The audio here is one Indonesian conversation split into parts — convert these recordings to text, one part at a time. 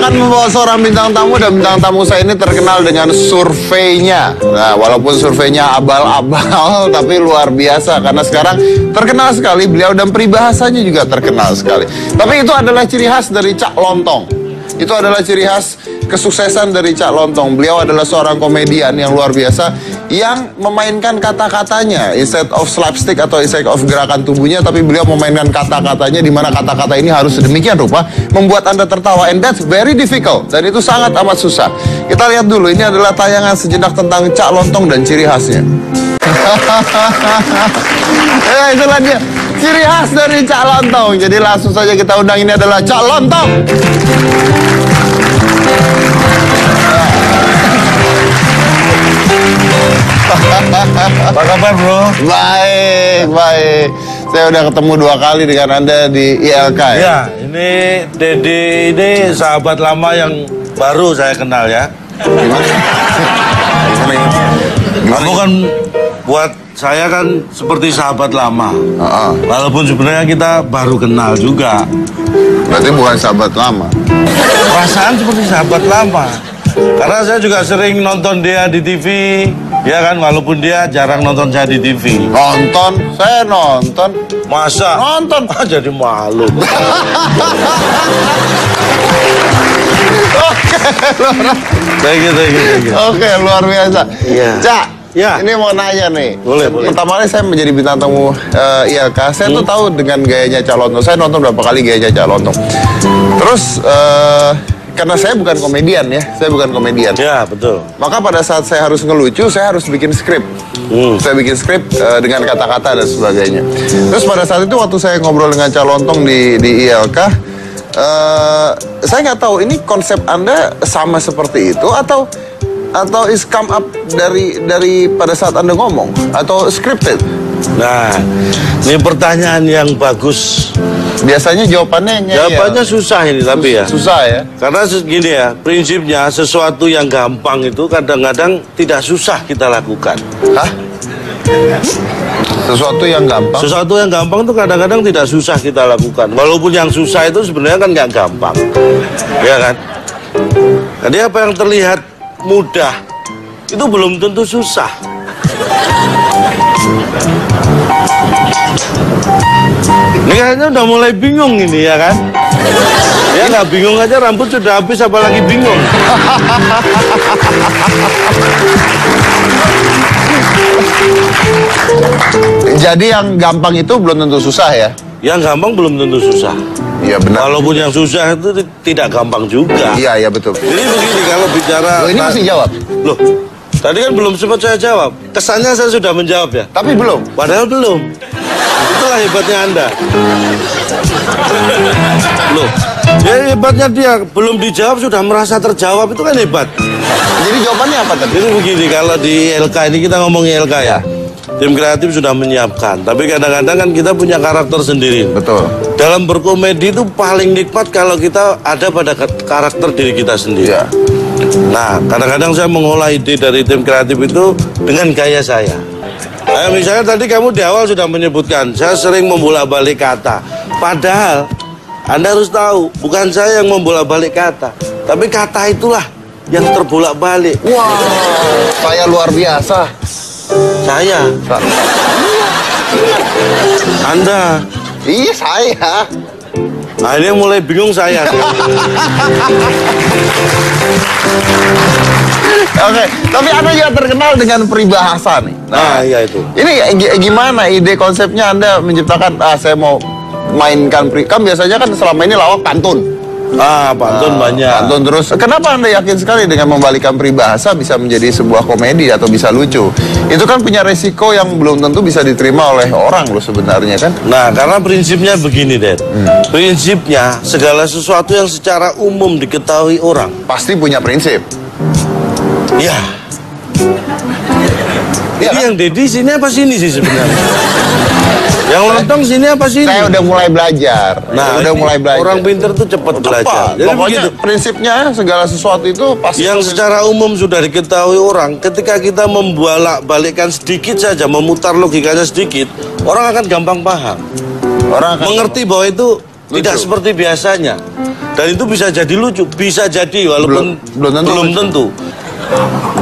akan membawa seorang bintang tamu, dan bintang tamu saya ini terkenal dengan surveinya. Nah, walaupun surveinya abal-abal, tapi luar biasa karena sekarang terkenal sekali beliau, dan peribahasanya juga terkenal sekali. Tapi itu adalah ciri khas dari Cak Lontong. Itu adalah ciri khas kesuksesan dari Cak Lontong. Beliau adalah seorang komedian yang luar biasa, yang memainkan kata-katanya instead of slapstick atau instead of gerakan tubuhnya, tapi beliau memainkan kata-katanya, di mana kata-kata ini harus sedemikian rupa membuat Anda tertawa, and that's very difficult, dan itu sangat amat susah. Kita lihat dulu, ini adalah tayangan sejenak tentang Cak Lontong dan ciri khasnya. Ya, itulah dia ciri khas dari Cak Lontong. Jadi langsung saja kita undang, ini adalah Cak Lontong. Apa kabar, bro? Baik, baik. Saya udah ketemu 2 kali dengan Anda di ILK ya? Ya, ini Dedi ini sahabat lama yang baru saya kenal ya. Gimana? Kamu kan buat saya kan seperti sahabat lama. Walaupun sebenarnya kita baru kenal juga. Berarti bukan sahabat lama. Perasaan seperti sahabat lama. Karena saya juga sering nonton dia di TV, ya kan, walaupun dia jarang nonton saya di TV. Nonton? Saya nonton. Masa? Nonton. Jadi malu. Thank you. Oke, luar biasa. Iya. Cak, ya. Ini mau nanya nih. Boleh. Pertama kali saya menjadi bintang tamu ILK, saya tuh tahu dengan gayanya Cak Lontong. Saya nonton berapa kali gayanya Cak Lontong. Terus karena saya bukan komedian ya, saya bukan komedian. Ya, betul. Maka pada saat saya harus ngelucu, saya harus bikin skrip. Saya bikin skrip dengan kata-kata dan sebagainya. Terus pada saat itu waktu saya ngobrol dengan Cak Lontong di ILK, saya nggak tahu ini konsep Anda sama seperti itu atau is come up dari pada saat Anda ngomong atau scripted. Nah, ini pertanyaan yang bagus. Biasanya jawabannya Susah ini tapi ya. Susah ya. Karena gini ya, prinsipnya sesuatu yang gampang itu kadang-kadang tidak susah kita lakukan. Hah? Sesuatu yang gampang? Sesuatu yang gampang itu kadang-kadang tidak susah kita lakukan. Walaupun yang susah itu sebenarnya kan nggak gampang. Ya kan? Jadi apa yang terlihat mudah itu belum tentu susah. Ini kayaknya udah mulai bingung ini ya kan? Ya nggak bingung aja, rambut sudah habis apalagi bingung. Jadi yang gampang itu belum tentu susah ya? Yang gampang belum tentu susah. Iya benar. Walaupun yang susah itu tidak gampang juga. Iya betul. Jadi begini kalau bicara. Loh, ini mesti jawab. Loh, tadi kan belum sempat saya jawab. Kesannya saya sudah menjawab ya. Tapi belum. Padahal belum. Itulah hebatnya Anda. Loh, ya hebatnya dia belum dijawab sudah merasa terjawab, itu kan hebat. Jadi jawabannya apa tadi? Jadi begini, kalau di LK ini kita ngomongin LK ya. Tim kreatif sudah menyiapkan, tapi kadang-kadang kan kita punya karakter sendiri. Betul. Dalam berkomedi itu paling nikmat kalau kita ada pada karakter diri kita sendiri. Ya. Nah, kadang-kadang saya mengolah ide dari tim kreatif itu dengan gaya saya. Nah, misalnya tadi kamu di awal sudah menyebutkan, saya sering membolak-balik kata. Padahal, Anda harus tahu, bukan saya yang membolak-balik kata. Tapi kata itulah yang terbolak-balik. Wah, saya luar biasa. Saya. Anda. Iya, saya. Nah, ini yang mulai bingung saya. Oke, tapi Anda juga terkenal dengan peribahasa nih. Nah, iya itu. Ini gimana ide konsepnya Anda menciptakan, saya mau mainkan kan biasanya kan selama ini lawak pantun. Pantun banyak. Pantun terus. Kenapa Anda yakin sekali dengan membalikkan peribahasa bisa menjadi sebuah komedi atau bisa lucu? Itu kan punya resiko yang belum tentu bisa diterima oleh orang loh sebenarnya kan? Nah, karena prinsipnya begini, Dad. Prinsipnya segala sesuatu yang secara umum diketahui orang pasti punya prinsip. Ya. Ini yang Dedi sini apa sini sih sebenarnya? Yang Lontong sini apa sini? Saya udah mulai belajar. Nah, udah mulai belajar. Orang pintar tuh cepat belajar. Jadi pokoknya prinsipnya segala sesuatu itu pasti yang secara umum sudah diketahui orang. Ketika kita membolak-balikkan sedikit saja, memutar logikanya sedikit, orang akan gampang paham. Orang akan mengerti bahwa itu Tidak seperti biasanya. Dan itu bisa jadi lucu, bisa jadi walaupun belum tentu.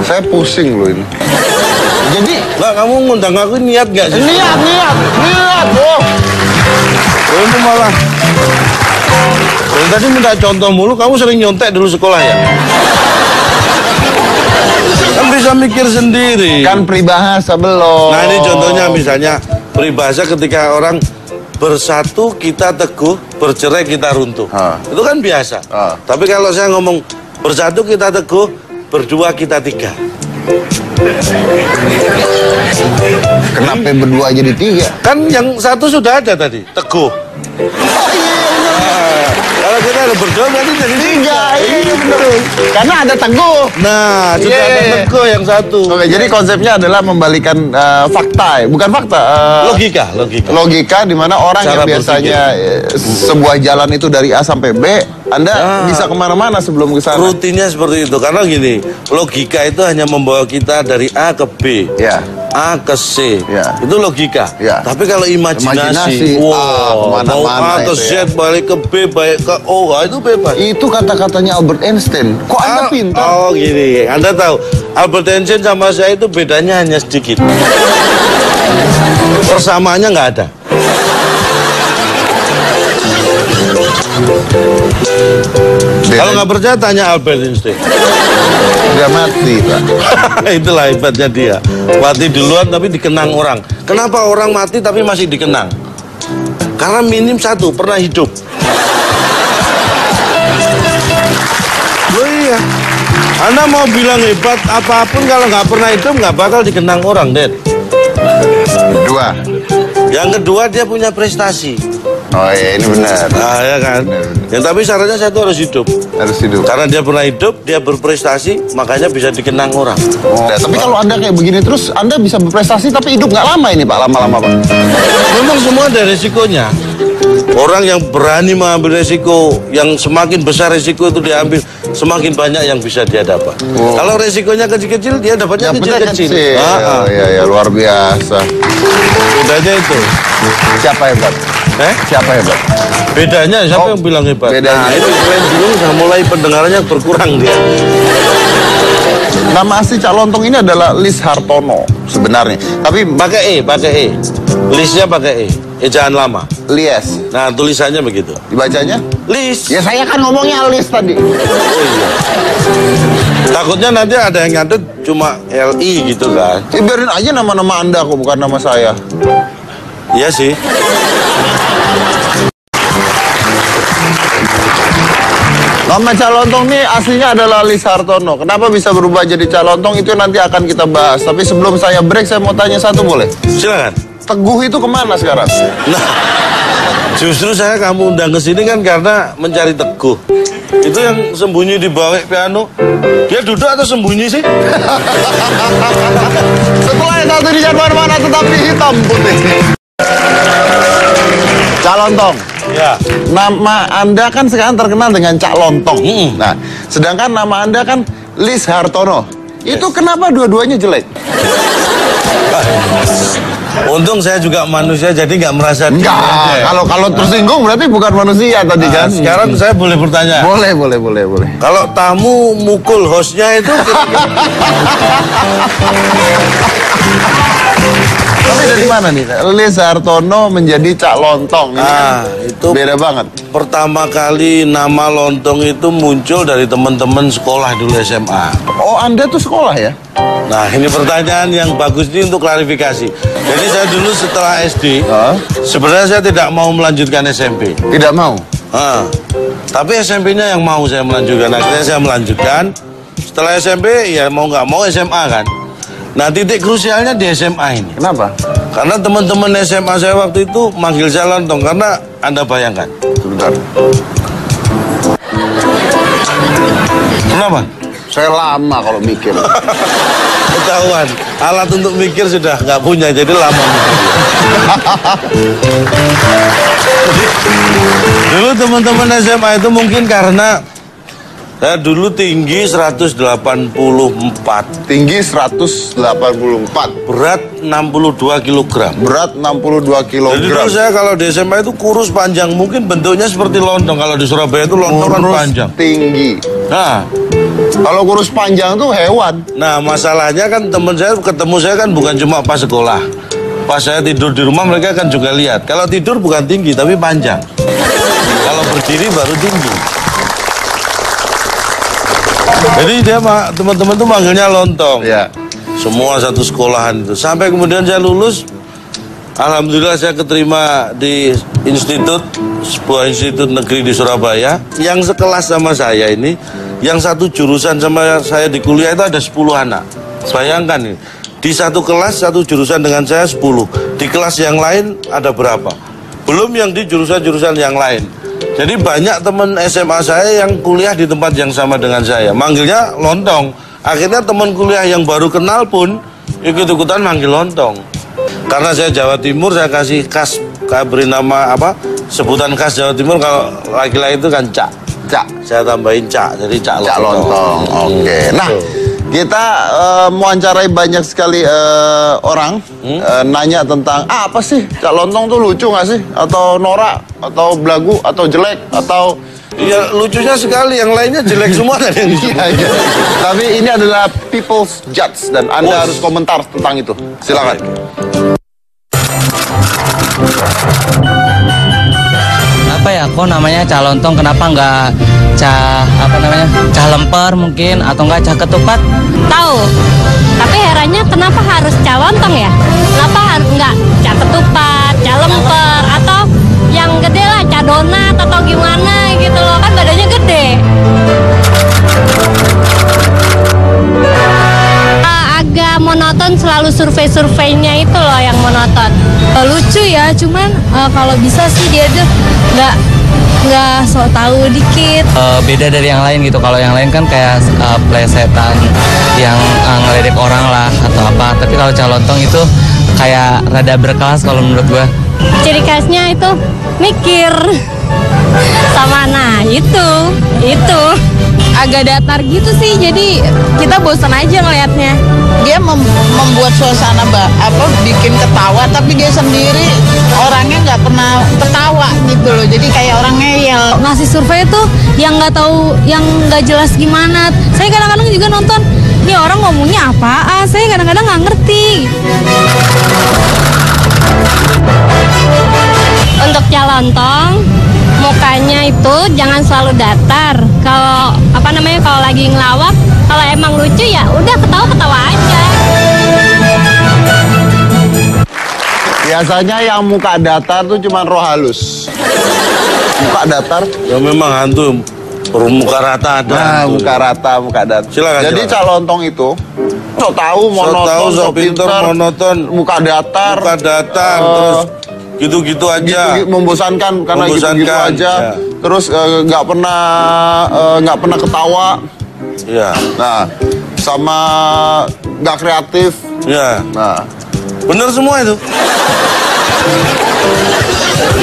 Saya pusing loh ini. Jadi, Nggak, kamu ngundang aku niat nggak sih? niat. Oh. Itu malah. Dan tadi minta contoh mulu, kamu sering nyontek dulu sekolah ya? Kan bisa mikir sendiri. Kan peribahasa belum. Nah ini contohnya misalnya peribahasa ketika orang bersatu kita teguh, bercerai kita runtuh. Itu kan biasa. Tapi kalau saya ngomong bersatu kita teguh, berdua kita tiga. Kenapa berdua jadi tiga? Kan yang satu sudah ada tadi, teguh. Kalau kita ada berdua berarti jadi tiga. Iya benar. Karena ada teguh. Nah, sudah ada teguh yang satu. Oke, jadi konsepnya adalah membalikan fakta, bukan fakta. Logika di mana orang Cara yang biasanya sebuah jalan itu dari A sampai B, Anda bisa kemana-mana sebelum ke sana. Rutinnya seperti itu, karena gini, logika itu hanya membawa kita dari A ke B. Ya. A ke C, Ya. itu logika. Ya. Tapi kalau imajinasi, kemana-mana mau A ke Z, ya. balik ke B, balik ke O, itu bebas. Itu kata-katanya Albert Einstein. Kok Anda pintar? Oh gini, Anda tahu Albert Einstein sama saya itu bedanya hanya sedikit. Persamaannya nggak ada. Kalau nggak percaya tanya Albert Einstein. Udah mati, Pak. Itulah hebatnya dia. Mati duluan tapi dikenang orang. Kenapa orang mati tapi masih dikenang? Karena minim satu, pernah hidup. Oh iya. Anda mau bilang hebat apapun kalau nggak pernah hidup nggak bakal dikenang orang, Dad. Kedua. Yang kedua dia punya prestasi. Oh iya, ini benar. Nah ya kan. Yang tapi syaratnya satu harus hidup. Harus hidup. Karena dia pernah hidup, dia berprestasi, makanya bisa dikenang orang. Nah, tapi kalau Anda kayak begini terus, Anda bisa berprestasi tapi hidup nggak lama ini, Pak. Lama-lama, Pak. Memang semua ada resikonya. Orang yang berani mengambil resiko, yang semakin besar resiko itu diambil, semakin banyak yang bisa dia dapat. Kalau resikonya kecil-kecil, dia dapatnya kecil-kecil. Ya, luar biasa. Bedanya itu. Siapa hebat? Siapa hebat? Bedanya, siapa yang bilang hebat? Bedanya. Nah, itu kalian dulu udah mulai pendengarannya berkurang dia. Nama asli Cak Lontong ini adalah Lis Hartono sebenarnya. Tapi pakai E. Lisnya pakai E. Ejaan lama. Lies. Nah, tulisannya begitu. Dibacanya? Lis. Ya saya kan ngomongnya Lis tadi. Oh iya. Takutnya nanti ada yang nyatet cuma LI gitu kan. Ya, biarin aja nama-nama Anda kok, bukan nama saya. Iya sih. Nama Cak Lontong ini aslinya adalah Lis Hartono. Kenapa bisa berubah jadi Cak Lontong itu nanti akan kita bahas. Tapi sebelum saya break, saya mau tanya satu boleh? Silakan. Teguh itu kemana sekarang? Nah, justru saya kamu undang ke sini kan karena mencari Teguh. Itu yang sembunyi di bawah piano. Dia duduk atau sembunyi sih? Setelah yang satu di mana-mana tetapi hitam putih. Cak Lontong. Ya. Nama Anda kan sekarang terkenal dengan Cak Lontong. Nah, sedangkan nama Anda kan Lis Hartono. Itu kenapa dua-duanya jelek? Untung saya juga manusia jadi nggak merasa. Enggak. Kalau tersinggung berarti bukan manusia tadi kan. Sekarang saya boleh bertanya. Boleh. Kalau tamu mukul hostnya itu. Tapi dari mana nih? Lis Hartono menjadi Cak Lontong. Itu beda banget. Pertama kali nama Lontong itu muncul dari teman-teman sekolah dulu SMA. Oh, Anda tuh sekolah ya? Nah, ini pertanyaan yang bagus ini untuk klarifikasi. Jadi saya dulu setelah SD, sebenarnya saya tidak mau melanjutkan SMP. Tidak mau? Tapi SMP-nya yang mau saya melanjutkan. Akhirnya saya melanjutkan. Setelah SMP, ya mau nggak mau SMA kan. Nah, titik krusialnya di SMA ini. Kenapa? Karena teman-teman SMA saya waktu itu manggil saya Lontong. Karena Anda bayangkan. Sebentar. Kenapa? Saya lama kalau mikir. Ketahuan, alat untuk mikir sudah nggak punya, jadi lama mikir. Dulu teman-teman SMA itu mungkin karena Saya dulu tinggi 184. Tinggi 184. Berat 62 kg. Berat 62 kg. Jadi dulu saya kalau di SMA itu kurus panjang. Mungkin bentuknya seperti lontong. Kalau di Surabaya itu lontong kan panjang. Tinggi. Nah, kalau kurus panjang tuh hewan. nah masalahnya kan teman saya ketemu saya kan bukan cuma pas sekolah. Pas saya tidur di rumah mereka kan juga lihat. Kalau tidur bukan tinggi tapi panjang. Kalau berdiri baru tinggi. Jadi dia teman-teman tuh manggilnya lontong. Ya. Semua satu sekolahan itu. Sampai kemudian saya lulus. Alhamdulillah saya keterima di sebuah institut negeri di Surabaya. Yang sekelas sama saya ini, yang satu jurusan sama saya di kuliah itu ada 10 anak. Bayangkan nih, di satu kelas satu jurusan dengan saya 10. Di kelas yang lain ada berapa? Belum yang di jurusan-jurusan yang lain. Jadi banyak teman SMA saya yang kuliah di tempat yang sama dengan saya. Manggilnya lontong. Akhirnya teman kuliah yang baru kenal pun ikut-ikutan manggil lontong. Karena saya Jawa Timur, saya kasih khas, beri nama apa? Sebutan khas Jawa Timur kalau laki-laki itu kan cak. Cak. Saya tambahin cak, jadi cak lontong. Cak lontong. Oke. Nah, kita mewawancarai banyak sekali orang nanya tentang apa sih Cak Lontong tuh lucu nggak sih? Atau norak? Atau belagu? Atau jelek? Atau ya lucunya sekali, yang lainnya jelek semua ada yang iya. Tapi ini adalah people's judge dan Anda harus komentar tentang itu. Silakan. Apa ya, kok namanya Cak Lontong, kenapa nggak Cak Lemper mungkin, atau nggak Cak Ketupat? Tahu, tapi herannya kenapa harus Cak Lontong ya? Kenapa harus nggak Cak Ketupat, Cak Lemper, atau yang gede lah Cak Donat atau gimana gitu loh, kan badannya gede. Agak monoton, selalu survei-surveinya itu loh yang monoton. Lucu ya, cuman kalau bisa sih dia tuh nggak sok tahu dikit. Beda dari yang lain gitu. Kalau yang lain kan kayak plesetan yang ngeledek orang lah atau apa. Tapi kalau Cak Lontong itu kayak rada berkelas kalau menurut gua. Ciri khasnya itu mikir sama itu Agak datar gitu sih, jadi kita bosan aja ngelihatnya. Dia membuat suasana bikin ketawa, tapi dia sendiri orangnya nggak pernah ketawa gitu loh. Jadi kayak orang ngeyel. Ngasih survei tuh yang nggak tahu, yang nggak jelas gimana. Saya kadang-kadang juga nonton, ini orang ngomongnya apaan? Saya kadang-kadang nggak ngerti. Untuk Cak Lontong, mukanya itu jangan selalu datar. Kalau kalau lagi ngelawak, kalau emang lucu ya udah ketawa-ketawa aja. Biasanya yang muka datar tuh cuma roh halus. Muka datar. Ya memang hantu muka rata ada. Nah, muka rata, muka datar. Silakan. Jadi Cak Lontong itu sok tahu, monoton, sok pinter, monoton, muka datar, terus gitu-gitu aja. Gitu, membosankan karena gitu-gitu aja. Ya. Terus nggak pernah ketawa. Ya. Nah, sama nggak kreatif. Ya. Nah, bener semua itu.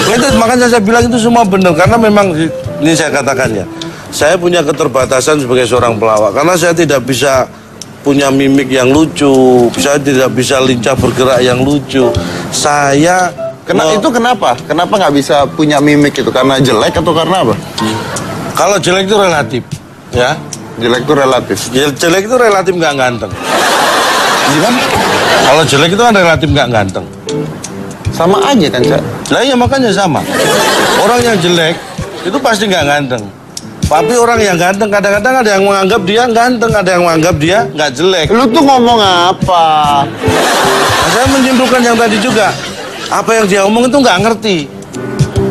Itu makanya saya bilang itu semua benar, karena memang ini saya katakan ya, saya punya keterbatasan sebagai seorang pelawak karena saya tidak bisa punya mimik yang lucu, saya tidak bisa lincah bergerak yang lucu. Saya itu kenapa? Kenapa nggak bisa punya mimik itu? Karena jelek atau karena apa? Kalau jelek itu relatif, ya. Jelek itu relatif. Jelek itu relatif nggak ganteng. Gimana? Kalau jelek itu kan relatif nggak ganteng. Sama aja kan, Cak? Nah ya makanya sama. Orang yang jelek itu pasti nggak ganteng. Tapi orang yang ganteng kadang-kadang ada yang menganggap dia ganteng, ada yang menganggap dia nggak jelek. Lu tuh ngomong apa? Nah, saya menyimpulkan yang tadi juga. Apa yang dia omong itu nggak ngerti.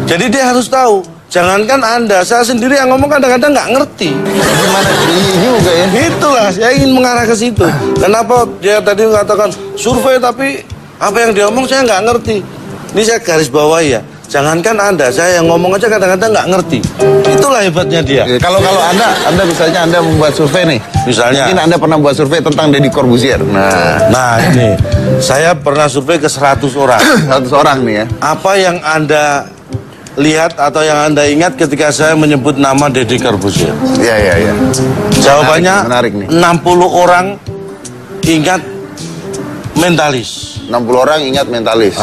Jadi dia harus tahu. Jangankan Anda, saya sendiri yang ngomong kadang-kadang nggak ngerti. Gimana? Iya juga ya. Itulah, saya ingin mengarah ke situ. Kenapa dia tadi mengatakan survei tapi apa yang dia omong saya nggak ngerti. Ini saya garis bawahi ya. Jangankan Anda, saya yang ngomong aja kadang-kadang nggak ngerti. Itulah hebatnya dia. Kalau Anda misalnya Anda membuat survei nih. Misalnya. Mungkin Anda pernah buat survei tentang Deddy Corbuzier. Nah ini. Saya pernah survei ke 100 orang. 100 orang nih ya. Apa yang Anda lihat atau yang Anda ingat ketika saya menyebut nama Deddy Corbuzier? Iya. Jawabannya Menarik nih. 60 orang ingat mentalis. 60 orang ingat mentalis.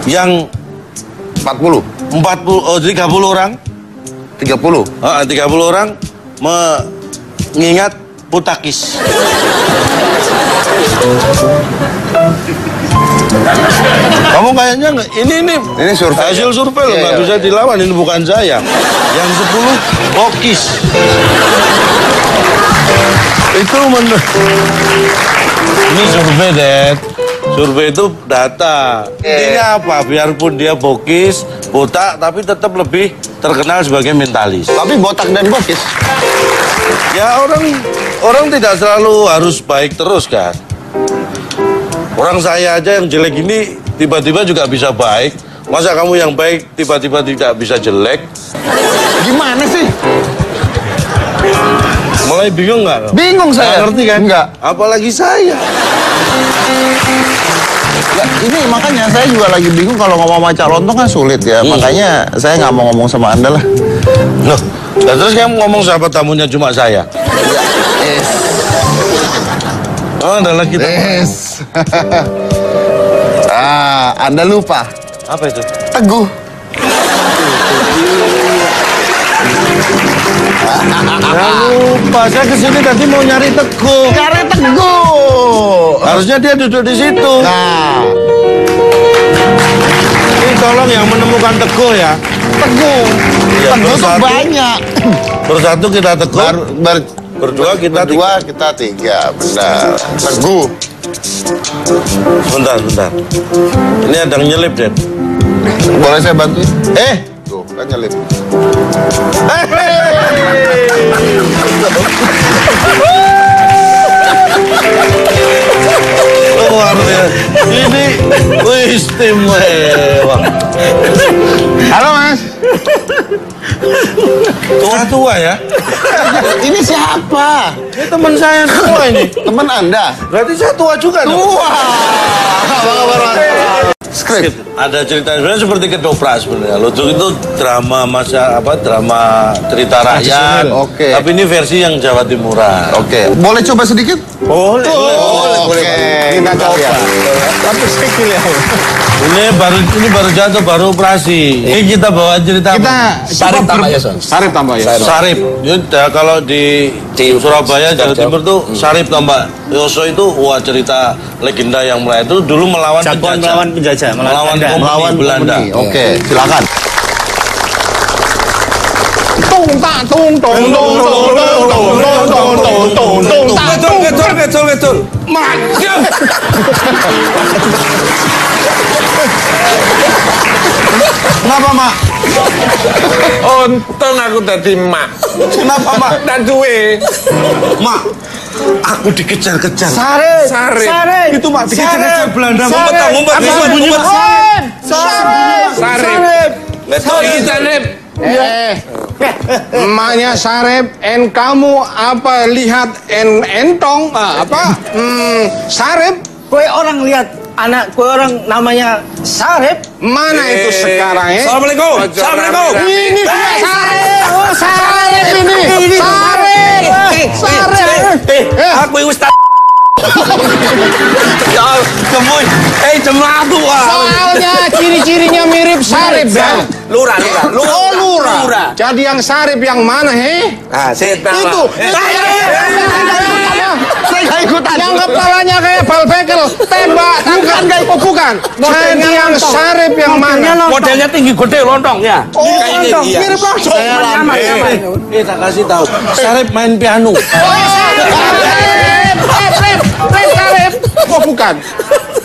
Yang 30 30 orang 30 30 orang mengingat Putakis. Kamu kayaknya nggak? Ini survei. hasil survei loh, nggak bisa dilawan. Ini bukan saya. Yang 10 Bokis. Itu ini survei, Dad. Survei itu data. Intinya apa? Biarpun dia bokis, botak, tapi tetap lebih terkenal sebagai mentalis. Tapi botak dan bokis. Ya orang tidak selalu harus baik terus kan. Orang saya aja yang jelek ini tiba-tiba juga bisa baik. Masa kamu yang baik tiba-tiba tidak bisa jelek? Gimana sih? Mulai bingung nggak? Bingung saya. Nggak ngerti kan? Enggak. Apalagi saya. Ya, ini makanya saya juga lagi bingung kalau ngomong sama Calontong kan sulit ya. Makanya saya nggak mau ngomong sama Anda lah. Loh, dan terus kamu ngomong sahabat tamunya cuma saya. Oh, adalah kita. Yes. Anda lupa. Apa itu? Teguh. Jangan lupa, saya kesini tadi mau nyari Teguh. Cari Teguh. Harusnya dia duduk di situ. Nah, Ini tolong yang menemukan Teguh ya. Teguh. Iya, Teguh tuh bersatu. banyak. Bersatu kita Teguh. Berdua kita Berdua kita tiga. Benar. Teguh. Sebentar. Ini ada yang nyelip, Dad. Boleh saya bantuin? Tuh, kan nyelip. Luar biasa. Ini istimewa. Halo, Mas. Tua-tua ya. Ini siapa? Ini teman saya tua ini. Teman Anda? Berarti saya tua juga dong. Tua. Apa kabar, Mas? Skrip. Ada cerita sebenarnya seperti kedoprak sebenarnya. Ludruk itu drama drama cerita rakyat. Oke. Tapi ini versi yang Jawa Timuran. Oke. Boleh coba sedikit? Boleh. Oke. Kita coba. Tapi sekecil ya. Ini baru jatuh, baru operasi. Ini kita bawa cerita. Sarip tambah ya, Son. Sarip tambah ya. Sarip. Kalau di Surabaya, Jawa Timur tuh Sarip tambah Yoso itu cerita legenda yang mulai itu dulu melawan penjajah. Melawan komunis Belanda. Oke, silakan. Betul. Kenapa, Mak? Untung aku dadi mak. Kenapa, Mak? Dan duwe. Mak, aku dikejar-kejar. Sarip. Itu Mak dikejar-kejar Belanda. Ngumpet. Sarip. Betul iki Sarip. Emaknya Sarip, kamu apa lihat entong Sarip? Kue orang lihat anak kue orang namanya Sarip. Mana itu sekarang Assalamualaikum. Ini Sarip. Oh, Sarip ini. Sarip. Aku ustaz. Kemuy. Jemlatu. Soalnya ciri-cirinya mirip Sarip ya. Lurah. Oh, lurah. Jadi yang Sarip yang mana Itu. Saya ikutan. Yang kepalanya kayak bal bekel, tembak, tangkap, oh bukan. Jadi yang Sarip yang mana? Modelnya tinggi gede lontong ya. Oh, lontong. Mirip lontong. Tak kasih tahu. Sarip main piano. Sarip. Oh bukan.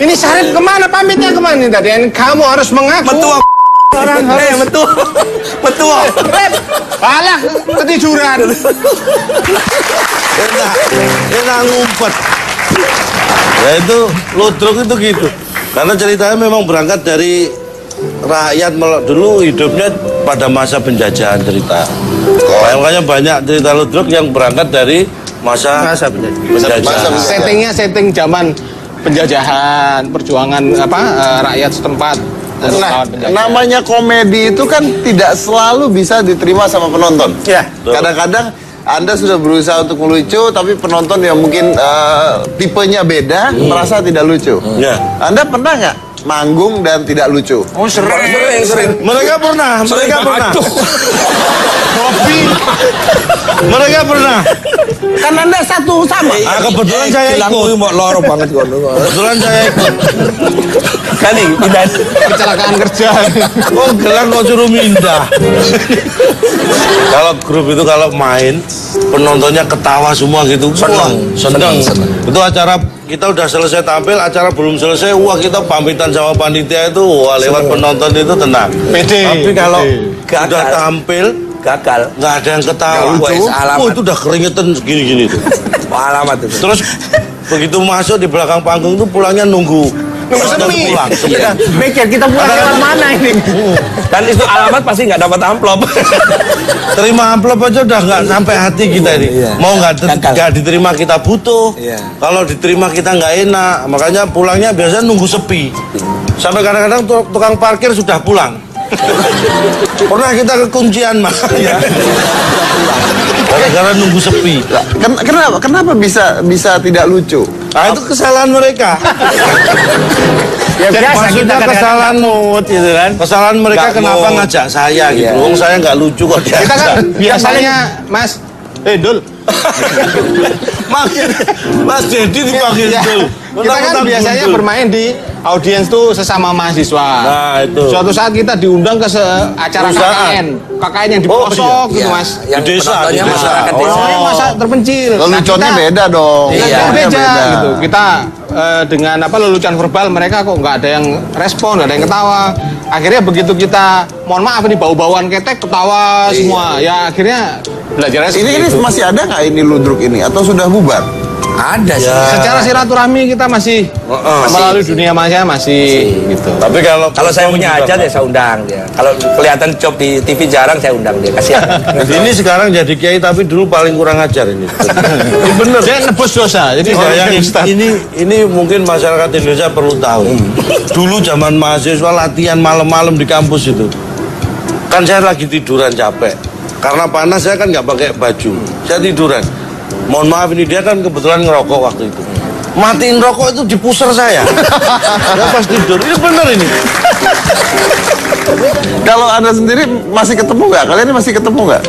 Ini Sarip kemana? Pamitnya kemana tadi? Kamu harus mengaku. Orang harus Betul. Alah, ketiduran. Enak ngumpet. Ya itu Ludruk itu gitu. Karena ceritanya memang berangkat dari rakyat dulu hidupnya pada masa penjajahan cerita. Makanya banyak cerita Ludruk yang berangkat dari masa penjajahan. Setting zaman penjajahan, perjuangan rakyat setempat. Nah, namanya komedi itu kan tidak selalu bisa diterima sama penonton. Ya. Kadang-kadang Anda sudah berusaha untuk melucu, tapi penonton yang mungkin tipenya beda merasa tidak lucu. Ya. Anda pernah nggak manggung dan tidak lucu? Oh sering. Mereka pernah. Kopi. Mereka pernah. Kan Anda satu sama. Kebetulan saya ikut. Mau loro banget Kebetulan saya ikut. Kali pindah Kecelakaan kerja. Oh gelang kok suruh mindah. Kalau grup itu kalau main penontonnya ketawa semua gitu. Seneng. Itu acara kita udah selesai tampil, acara belum selesai, wah kita pamitan sama panitia itu, wah lewat penonton itu tenang. Tapi kalau udah tampil gagal, nggak ada yang ketawa. Oh itu udah keringetan gini-gini tuh. alamat itu. Terus begitu masuk di belakang panggung tuh pulangnya nunggu semi. pulang. Iya. Mikir kita pulang lewat mana ini? Dan itu alamat pasti nggak dapat amplop. Terima amplop aja udah nggak sampai hati kita ini. Iya. Mau nggak diterima kita butuh. Iya. Kalau diterima kita nggak enak. Makanya pulangnya biasanya nunggu sepi. Sampai kadang-kadang tukang parkir sudah pulang. Pernah kita kekuncian mah. Ya. Gara-gara nunggu sepi. Kenapa bisa tidak lucu? Nah, itu kesalahan mereka. Ya biasa kita kesalahan mood gitu kan. Kesalahan mereka Nggak kenapa mood. ngajak saya gitu. Wong saya nggak lucu kok. Kita kan biasanya Mas Dul. Mas Dedi dipanggil Dul. Kita kan biasanya bermain di audiens tuh sesama mahasiswa. Nah, itu. Suatu saat kita diundang ke acara KKN. KKN yang di pelosok gitu, Mas. Yang Di desa, penontonnya di desa. masyarakat desa. Yang masa terpencil. Leluconnya beda dong. Iya, Leluconnya beda gitu. Kita dengan lelucon verbal mereka kok nggak ada yang respon, nggak ada yang ketawa. Akhirnya begitu kita, mohon maaf ini bau-bauan ketek ketawa semua. Ya akhirnya belajarnya Ini masih ada nggak ini ludruk ini atau sudah bubar? Ada sih. secara silaturahmi kita masih melalui dunia maya masih gitu. Tapi kalau Kalau saya punya hajat ya saya undang dia. Kalau kelihatan job di TV jarang saya undang dia. Kasihan. ini sekarang jadi kiai tapi dulu paling kurang ajar ini. Ini bener. Dia nebus dosa. Jadi ini mungkin masyarakat Indonesia perlu tahu. Dulu zaman mahasiswa latihan malam-malam di kampus itu. Kan saya lagi tiduran capek. Karena panas saya kan nggak pakai baju. Saya tiduran. Mohon maaf ini dia kan kebetulan ngerokok waktu itu. Matiin rokok itu di pusar saya. Saya pas tidur. Ini bener ini. Kalau Anda sendiri masih ketemu nggak? Kalian ini masih ketemu nggak?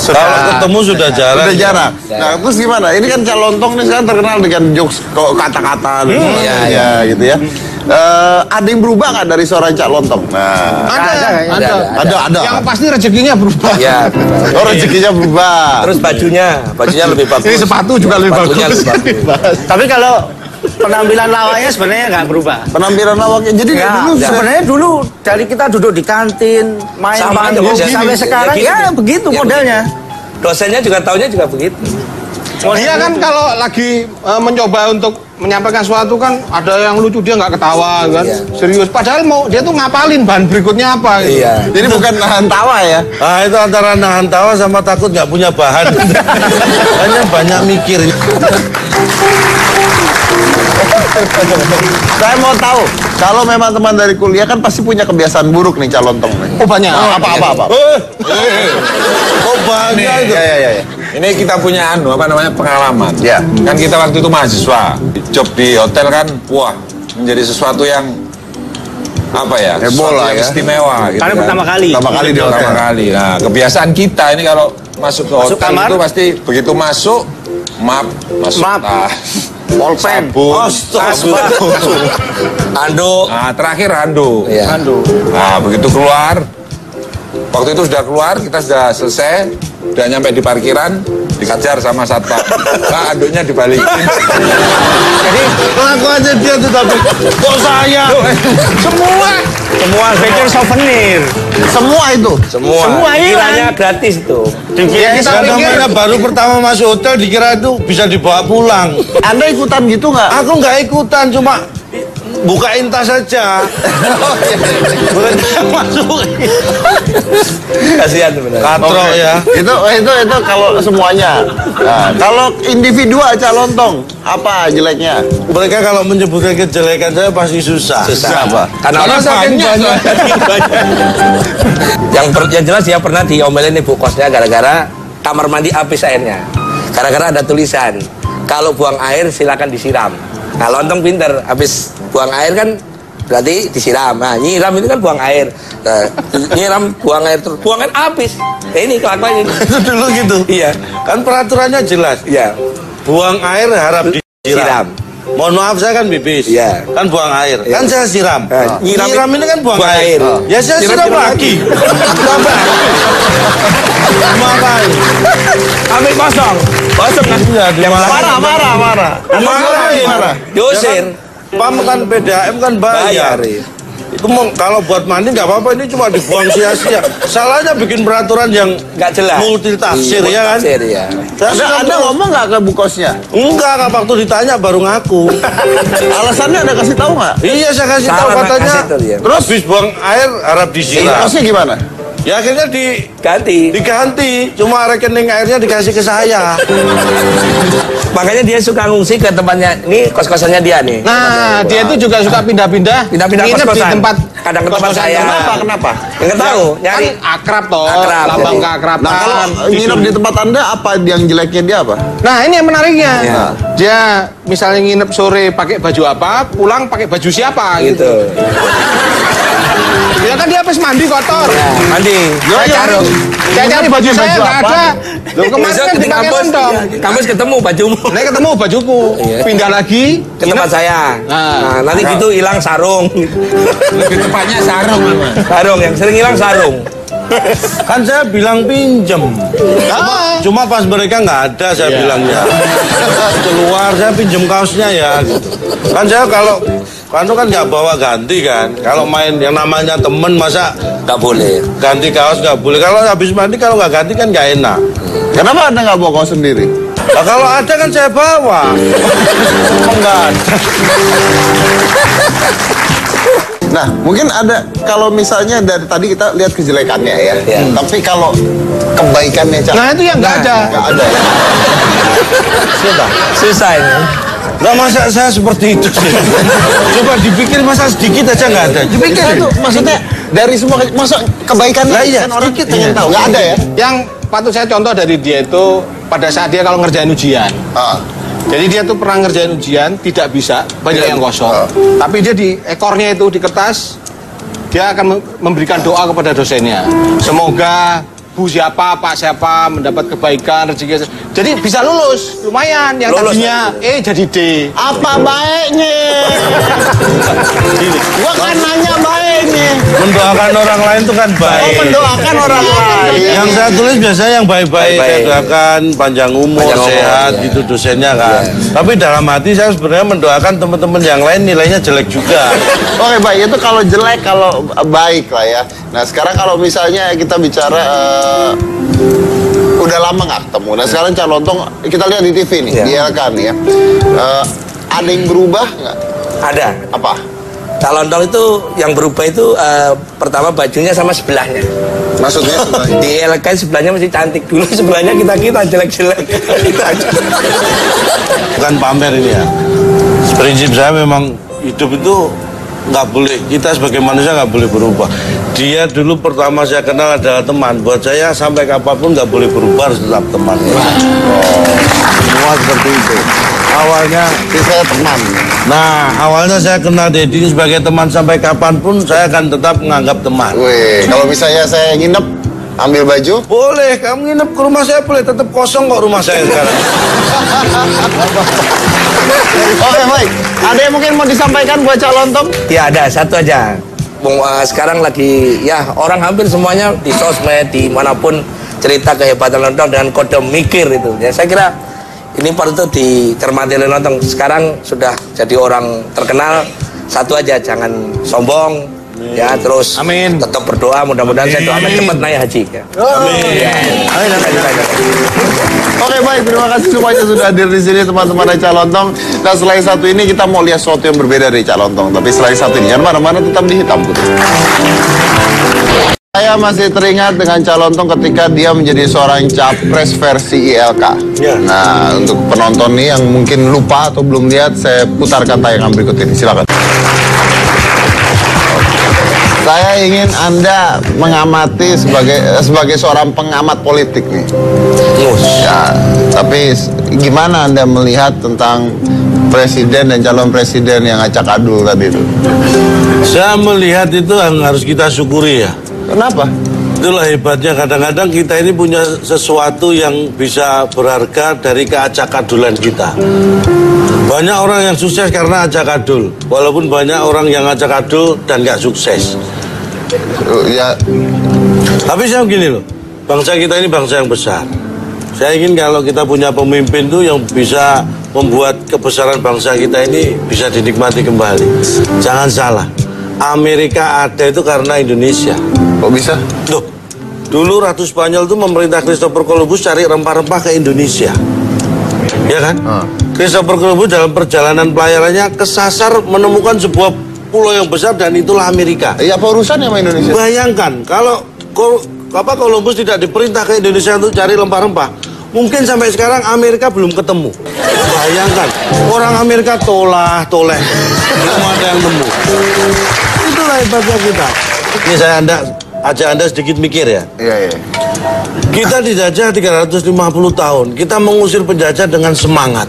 Kalau ketemu sudah jarang. Sudah jarang. Nah, terus gimana? Ini kan Calontong nih sekarang terkenal dengan jokes kata-kata gitu ya. Ada yang berubah nggak dari seorang Cak Lontong? Nah, ada. Yang pasti rezekinya berubah. Ya. Oh, rezekinya berubah. Terus bajunya lebih bagus. Ini sepatu juga lebih Sepatunya bagus. lebih bagus. Tapi kalau penampilan lawaknya sebenarnya nggak berubah. Penampilan lawaknya. Jadi Ya, dulu sebenarnya dulu dari kita duduk di kantin, main Sama aja, panggung, Bos. sampai sekarang Ya, ya gini. begitu Ya, modelnya. Dosennya juga taunya juga begitu. Dia kan kalau lagi mencoba untuk menyampaikan sesuatu kan ada yang lucu dia nggak ketawa kan, serius. Padahal mau dia tuh ngapalin bahan berikutnya apa gitu. Iya. Jadi bukan nahan tawa ya. Nah itu antara nahan tawa sama takut nggak punya bahan. Hanya banyak mikir. Saya mau tahu, kalau memang teman dari kuliah kan pasti punya kebiasaan buruk nih Calontong nih. Oh banyak. Apa? Oh banyak itu. Ya. Ini kita punya pengalaman. Ya. Kan kita waktu itu mahasiswa, job di hotel kan, wah menjadi sesuatu yang apa ya? Heboh Sesuatu lah yang ya. istimewa. Gitu Karena kan. pertama kali. Pertama kali di hotel. Pertama kali. Nah, kebiasaan kita ini kalau masuk ke hotel kamar. itu pasti begitu masuk, map, masuk Map. tas, Polpen. sabun, Anduk. nah terakhir handuk. Iya. Nah begitu keluar, waktu itu sudah keluar, kita sudah selesai, udah nyampe di parkiran, dikejar sama satpam. Nah handuknya dibalikin. Jadi ngaku aja dia tuh tapi kok saya. Semua pikir souvenir. Semua itu. Semua Kiranya gratis itu. Dikira Kita namanya baru pertama masuk hotel dikira itu bisa dibawa pulang. Anda ikutan gitu nggak? Aku nggak ikutan cuma bukain tas saja. Bukan masuk. Kasihan sebenarnya. Katrok ya. Itu kalau semuanya. Nah, kalau individual Calontong, apa jeleknya? Mereka kalau menyebutkan kejelekan saya pasti susah. Susah apa? Karena saking banyak. Yang jelas dia pernah diomelin ibu kosnya gara-gara kamar mandi habis airnya. Gara-gara ada tulisan, kalau buang air silakan disiram. Nah, Lontong pinter, habis buang air kan berarti disiram. Nah, nyiram itu kan buang air. Nah, nyiram buang air terus, buang air habis. Ini kelakuan ini. Itu dulu gitu. Iya. Kan peraturannya jelas. Iya. Buang air harap disiram. Mohon maaf saya kan bibis. Iya. Kan buang air. Iya. Kan saya siram. Nyiram ini kan buang air. Ya saya siram lagi. Ngapain? Ambil kosong. Kosong kan? Yang marah. Diusir. PAM kan PDAM kan bayar. Itu kalau buat mandi nggak apa-apa, ini cuma dibuang sia-sia. Salahnya bikin peraturan yang nggak jelas, multitafsir ya kan? Ya. Ada ngomong nggak ke bukosnya? Enggak, waktu ditanya baru ngaku. Alasannya ada kasih tahu nggak? Iya saya kasih tahu katanya. Terus habis buang air harap disiram. Bukosnya gimana? Ya akhirnya diganti. Cuma rekening airnya dikasih ke saya. Makanya dia suka ngungsi ke tempatnya. Ini kos-kosannya dia nih. Nah, dia itu juga suka pindah-pindah kos-kosan. di tempat kadang ke tempat saya. Kenapa? Enggak tahu, nyari kan akrab toh. Akrab, lambang jadi. keakraban. Nah, kalau nginep di tempat Anda, apa yang jeleknya dia apa? Nah, ini yang menariknya. Ya. Dia misalnya nginep sore pakai baju apa, pulang pakai baju siapa gitu. Ya kan dia habis mandi kotor. Ya, mandi. Saya cari baju saya nggak ada. Loh, kemarin kan dipakai Lontong. Kampus ketemu bajumu. Nah, ketemu bajuku. Pindah lagi Ke tempat saya. Nah, nanti gitu hilang sarung. Lebih tepatnya sarung. Sarung yang sering hilang sarung. Kan saya bilang pinjem. Cuma pas mereka nggak ada saya bilangnya. Keluar saya pinjem kaosnya ya. Gitu. Kan saya kalau kan nggak bawa ganti kan. Kalau main yang namanya temen masa Nggak boleh. ganti kaos nggak boleh. Kalau habis mandi kalau nggak ganti kan nggak enak. Kenapa Anda nggak bawa kaos sendiri? Nah, kalau ada kan saya bawa. Enggak ada. Nah, mungkin ada, kalau misalnya dari tadi kita lihat kejelekannya ya. Tapi kalau kebaikannya, Cak. Nah, itu yang nggak ada. Nggak ada ya. Susah ini. Nah, masa saya seperti itu sih? Coba dipikir masa sedikit aja nggak ada. Dipikir itu maksudnya dari semua masa kebaikan kan orang pengen tahu. Nggak ada ya. Yang patut saya contoh dari dia itu pada saat dia kalau ngerjain ujian. Jadi dia tuh pernah ngerjain ujian, tidak bisa, banyak yang kosong. Tapi dia di ekornya itu, di kertas, dia akan memberikan doa kepada dosennya. Semoga Bu siapa, Pak siapa mendapat kebaikan, rezeki. Jadi bisa lulus, lumayan. Yang Lulus, tadinya jadi D. Apa baiknya? Gua kan nanya baiknya. Mendoakan orang lain itu kan baik. Oh, mendoakan orang lain. Yang saya tulis biasanya yang baik-baik. Saya doakan panjang umur, sehat gitu dosennya kan. Tapi dalam hati saya sebenarnya mendoakan teman-teman yang lain nilainya jelek juga. Oke, baik. Itu kalau jelek, kalau baik lah ya. Nah, sekarang kalau misalnya kita bicara udah lama nggak ketemu. Nah, sekarang Calontong kita lihat di TV nih, di LK nih ya. Ada yang berubah nggak? Ada. Apa? Calontong itu yang berubah itu pertama bajunya sama sebelahnya. Maksudnya sebelahnya? Di LK sebelahnya masih cantik, dulu sebelahnya kita jelek-jelek. Bukan pamer ini ya. Prinsip saya memang hidup itu nggak boleh, kita sebagai manusia nggak boleh berubah. Dia dulu pertama saya kenal adalah teman. Buat saya sampai kapanpun nggak boleh berubah, harus tetap teman. Semua seperti itu. Awalnya saya teman. Nah, awalnya saya kenal Deddy sebagai teman, sampai kapanpun saya akan tetap menganggap teman. Wih, kalau misalnya saya nginep, ambil baju? Boleh, kamu nginep ke rumah saya boleh, tetap kosong kok rumah saya sekarang. Oke, baik. Ada yang mungkin mau disampaikan buat Calontong? Ya ada, satu aja. Sekarang lagi, ya orang hampir semuanya di sosmed, dimanapun cerita kehebatan Lontong dengan kode mikir itu. Ya saya kira ini patut dicermati oleh Lontong. Sekarang sudah jadi orang terkenal. Satu aja, jangan sombong. Ya, terus amin. Tetap berdoa, mudah-mudahan saya doakan cepat naik haji. Ya. Amin. Ya. Oke, baik, terima kasih semuanya sudah hadir di sini teman-teman dari Calontong. Nah selain satu ini kita mau lihat sesuatu yang berbeda dari Calontong. Tapi selain satu ini, jangan mana-mana, tetap di Hitam Putih. Saya masih teringat dengan Calontong ketika dia menjadi seorang capres versi ILK. Ya. Nah, untuk penonton nih yang mungkin lupa atau belum lihat, saya putarkan tayangan berikut ini. Silakan. Saya ingin Anda mengamati sebagai seorang pengamat politik nih. Ya, tapi gimana Anda melihat tentang presiden dan calon presiden yang acak adul tadi itu? Saya melihat itu yang harus kita syukuri ya. Kenapa? Itulah hebatnya, kadang-kadang kita ini punya sesuatu yang bisa berharga dari keacak-adulan kita. Banyak orang yang sukses karena acak-adul, walaupun banyak orang yang acak-adul dan gak sukses. Ya. Tapi saya begini loh, bangsa kita ini bangsa yang besar. Saya ingin kalau kita punya pemimpin tuh yang bisa membuat kebesaran bangsa kita ini bisa dinikmati kembali. Jangan salah, Amerika ada itu karena Indonesia. Kok bisa? Loh, dulu Ratu Spanyol itu memerintah Christopher Columbus cari rempah-rempah ke Indonesia. Ya kan? Christopher Columbus dalam perjalanan pelayarannya kesasar menemukan sebuah pulau yang besar dan itulah Amerika. Iya, apa urusannya sama Indonesia? Bayangkan kalau Columbus tidak diperintah ke Indonesia untuk cari rempah-rempah, mungkin sampai sekarang Amerika belum ketemu. Bayangkan, orang Amerika toleh, belum ada yang nemu. Itulah hebatnya kita. Ini saya ajak Anda sedikit mikir ya. Iya. Kita dijajah 350 tahun. Kita mengusir penjajah dengan semangat,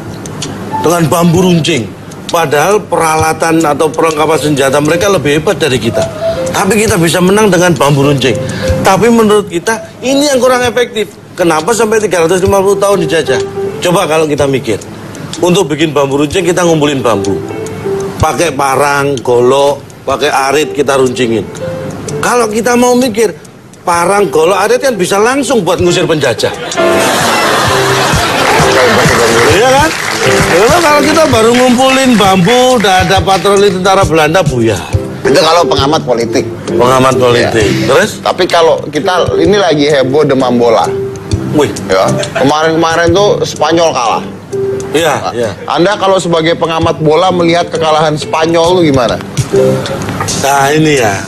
dengan bambu runcing. Padahal peralatan atau perlengkapan senjata mereka lebih hebat dari kita. Tapi kita bisa menang dengan bambu runcing. Tapi menurut kita ini yang kurang efektif. Kenapa sampai 350 tahun dijajah? Coba kalau kita mikir. Untuk bikin bambu runcing kita ngumpulin bambu. Pakai parang, golok, pakai arit kita runcingin. Kalau kita mau mikir, parang, golok, arit kan bisa langsung buat ngusir penjajah. Iya kan? Lalu kalau kita baru ngumpulin bambu, udah ada patroli tentara Belanda, buyar. Itu kalau pengamat politik. Pengamat politik. Ya. Terus? Tapi kalau kita ini lagi heboh demam bola. Wih. Ya. Kemarin tuh Spanyol kalah. Iya. Anda kalau sebagai pengamat bola melihat kekalahan Spanyol itu gimana? Nah ini ya,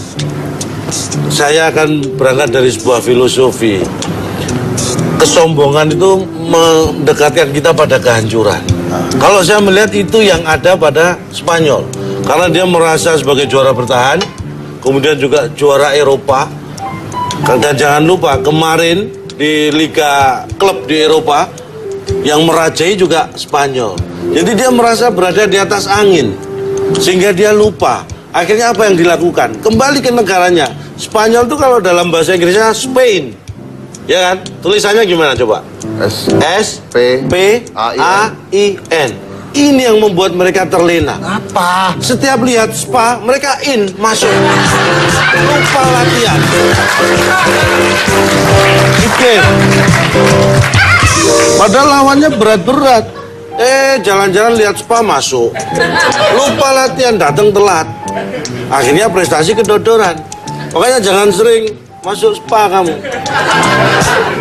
saya akan berangkat dari sebuah filosofi. Kesombongan itu mendekatkan kita pada kehancuran. Kalau saya melihat itu yang ada pada Spanyol, karena dia merasa sebagai juara bertahan, kemudian juga juara Eropa. Dan jangan lupa kemarin di Liga Klub di Eropa yang merajai juga Spanyol. Jadi dia merasa berada di atas angin, sehingga dia lupa. Akhirnya apa yang dilakukan? Kembali ke negaranya. Spanyol itu kalau dalam bahasa Inggrisnya Spain, ya kan? Tulisannya gimana coba? S-P-A-I-N. Ini yang membuat mereka terlena. Apa? Setiap lihat spa, mereka masuk. Lupa latihan. Oke. Padahal lawannya berat-berat. Jalan-jalan lihat spa masuk. Lupa latihan, datang telat. Akhirnya prestasi kedodoran. Makanya jangan sering masuk spa kamu.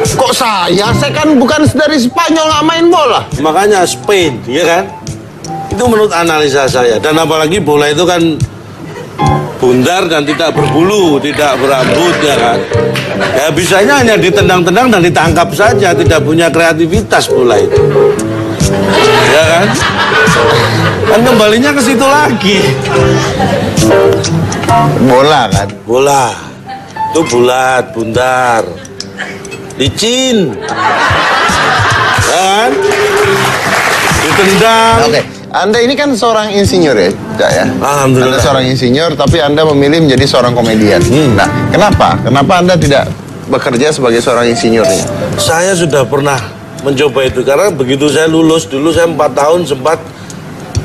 Kok saya? Saya kan bukan dari Spanyol, nggak main bola. Makanya Spain, ya kan? Itu menurut analisa saya. Dan apalagi bola itu kan bundar dan tidak berbulu, tidak berambut, ya kan? Ya bisanya hanya ditendang-tendang dan ditangkap saja, tidak punya kreativitas bola itu. Ya kan? Kan kembalinya ke situ lagi. Bola kan? Bola. Itu bulat, bundar, licin, kan? Ditendang. Oke, Anda ini kan seorang insinyur ya, Cak ya? Alhamdulillah. Anda seorang insinyur, tapi Anda memilih menjadi seorang komedian. Nah, kenapa? Kenapa Anda tidak bekerja sebagai seorang insinyur nih? Saya sudah pernah mencoba itu, karena begitu saya lulus, dulu saya 4 tahun sempat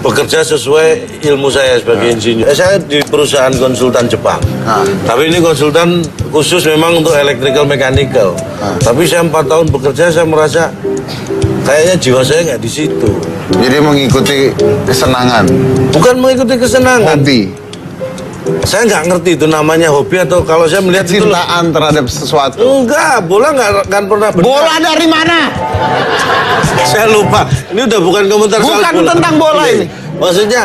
bekerja sesuai ilmu saya sebagai insinyur. Saya di perusahaan konsultan Jepang. Tapi ini konsultan khusus memang untuk electrical mechanical. Tapi saya 4 tahun bekerja, saya merasa kayaknya jiwa saya nggak di situ. Jadi mengikuti kesenangan. Bukan mengikuti kesenangan. Hobi. Saya nggak ngerti itu namanya hobi atau kalau saya melihat itu cintaan terhadap sesuatu. Enggak, bola nggak kan pernah benar. Bola dari mana? Saya lupa. Ini udah bukan komentar soal Bukan bola. tentang bola ini. Maksudnya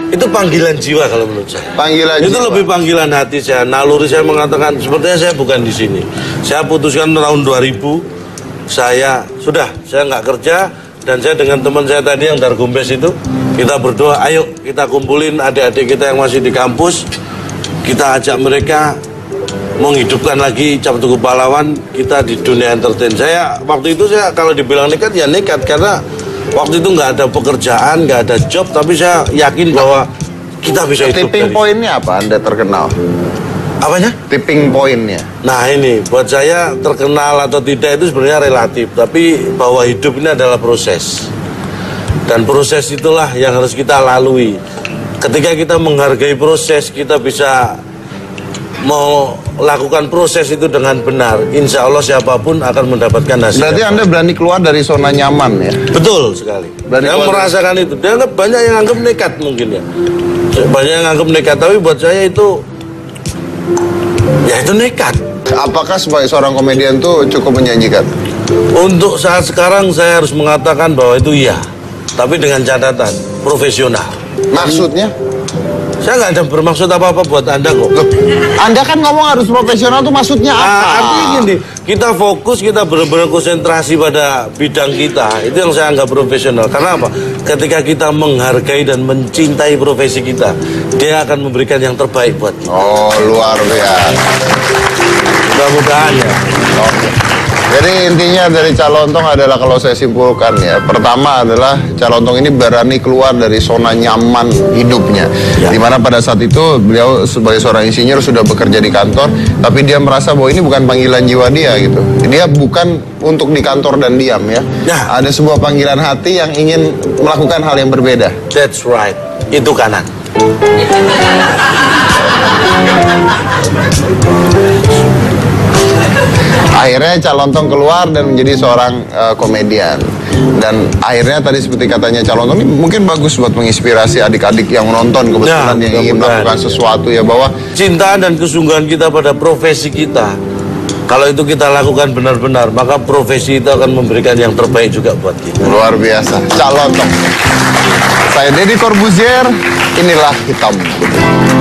itu panggilan jiwa kalau menurut saya. Panggilan itu jiwa. lebih panggilan hati saya. Naluri saya mengatakan sepertinya saya bukan di sini. Saya putuskan tahun 2000 saya nggak kerja. Dan saya dengan teman saya tadi yang dari Gumbes itu, kita berdoa, ayo kita kumpulin adik-adik kita yang masih di kampus, kita ajak mereka menghidupkan lagi Cap Tugu Pahlawan kita di dunia entertain. Saya waktu itu kalau dibilang nekat ya nekat karena waktu itu nggak ada pekerjaan, nggak ada job, tapi saya yakin bahwa kita bisa hidup. Tipping pointnya apa Anda terkenal? Apanya? Tipping pointnya. Nah ini, buat saya terkenal atau tidak itu sebenarnya relatif. Tapi bahwa hidup ini adalah proses. Dan proses itulah yang harus kita lalui. Ketika kita menghargai proses, kita bisa melakukan proses itu dengan benar. Insya Allah siapapun akan mendapatkan hasil. Berarti Anda berani keluar dari zona nyaman ya? Betul sekali. Yang merasakan itu. Dianggap banyak yang anggap nekat mungkin ya. Banyak yang anggap nekat, tapi buat saya itu ya itu nekat. Apakah sebagai seorang komedian itu cukup menjanjikan? Untuk saat sekarang saya harus mengatakan bahwa itu iya. Tapi dengan catatan profesional. Maksudnya? Saya nggak ada bermaksud apa-apa buat Anda kok. Loh, Anda kan ngomong harus profesional tuh maksudnya apa? Artinya gini, kita fokus, kita benar-benar konsentrasi pada bidang kita. Itu yang saya anggap profesional. Karena apa? Ketika kita menghargai dan mencintai profesi kita, dia akan memberikan yang terbaik buat kita. Oh, luar biasa. Mudah-mudahan ya. Oke. Jadi intinya dari Calontong adalah kalau saya simpulkan ya, pertama adalah Calontong ini berani keluar dari zona nyaman hidupnya. Ya. Dimana pada saat itu beliau sebagai seorang insinyur sudah bekerja di kantor, tapi dia merasa bahwa ini bukan panggilan jiwa dia gitu. Dia bukan untuk di kantor dan diam ya. Ada sebuah panggilan hati yang ingin melakukan hal yang berbeda. That's right. Itu kanan. Akhirnya Calontong keluar dan menjadi seorang komedian. Dan akhirnya tadi seperti katanya Calontong ini mungkin bagus buat menginspirasi adik-adik yang menonton kebetulan yang ingin melakukan sesuatu ya, bahwa cinta dan kesungguhan kita pada profesi kita, kalau itu kita lakukan benar-benar, maka profesi itu akan memberikan yang terbaik juga buat kita. Luar biasa. Calontong. Saya Deddy Corbuzier, inilah Hitam Putih.